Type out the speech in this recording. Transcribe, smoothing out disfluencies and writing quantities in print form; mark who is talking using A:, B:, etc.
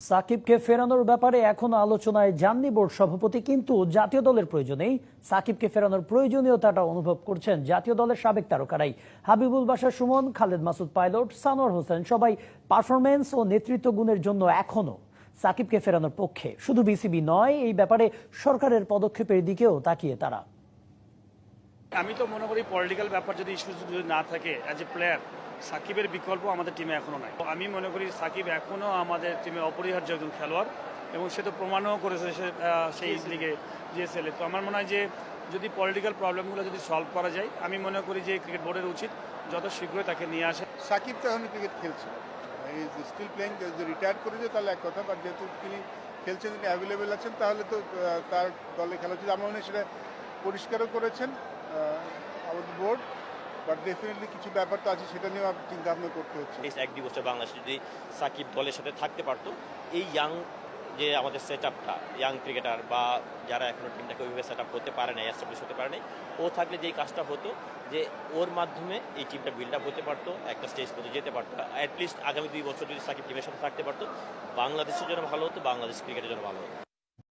A: সাকিবকে ফেরানোর ব্যাপারে এখনো আলোচনায় যাননি বোর্ড সভাপতি, কিন্তু জাতীয় দলের প্রয়োজনেই সাকিবকে ফেরানোর প্রয়োজনীয়তাটা অনুভব করছেন জাতীয় দলের সাবেক তারকারাই। হাবিবুল বাশার সুমন, খালেদ মাসুদ পাইলট, সানোয়ার হোসেন সবাই পারফরমেন্স ও নেতৃত্ব গুণের জন্য এখনো সাকিবকে ফেরানোর পক্ষে। শুধু বিসিবি নয়, এই ব্যাপারে সরকারের পদক্ষেপের দিকেও তাকিয়ে তারা।
B: আমি তো মনে করি পলিটিক্যাল ব্যাপার যদি ইস্যু যদি না থাকে, অ্যাজ এ প্লেয়ার সাকিবের বিকল্প আমাদের টিমে এখনো নাই। আমি মনে করি সাকিব এখনো আমাদের টিমে অপরিহার্য একজন খেলোয়াড় এবং সে তো প্রমাণও করেছে সেই লিগে জিএসএল-এ। তো আমার মনে হয় যে যদি পলিটিক্যাল প্রবলেমগুলো যদি সলভ করা যায়, আমি মনে করি যে ক্রিকেট বোর্ডের উচিত যত শীঘ্রই তাকে নিয়ে আসে।
C: সাকিব তো এখন ক্রিকেট খেলছে, স্টিল প্লেইং। যদি রিটায়ার করে যায় তাহলে এক কথা, বাট যেহেতু তিনি খেলছেন, তিনি অ্যাভেলেবেল আছেন, তাহলে তো তার দলে খেলা উচিত। আমার মনে হয় সেটা পরিষ্কারও করেছেন আমাদের বোর্ড, বাট ডেফিনেটলি কিছু ব্যাপার তো আছে, সেটা নিয়েও চিন্তা ভাবনা করতে হচ্ছে।
D: এক দুই বছর বাংলাদেশ যদি সাকিব দলের সাথে থাকতে পারতো, এই যে আমাদের সেট আপটা, ইয়াং ক্রিকেটার বা যারা এখনো টিমটাকে ওইভাবে সেট আপ করতে পারে না, এস্টাবলিশ হতে পারে নাই, ও থাকলে যেই কাজটা হতো যে ওর মাধ্যমে এই টিমটা বিল্ড আপ হতে পারতো, একটা স্টেজ পর্যন্ত যেতে পারতো। অ্যাটলিস্ট আগামী 2 বছর যদি সাকিব টিমের সাথে থাকতে পারতো, বাংলাদেশের জন্য ভালো হতো, বাংলাদেশ ক্রিকেটের জন্য ভালো হতো।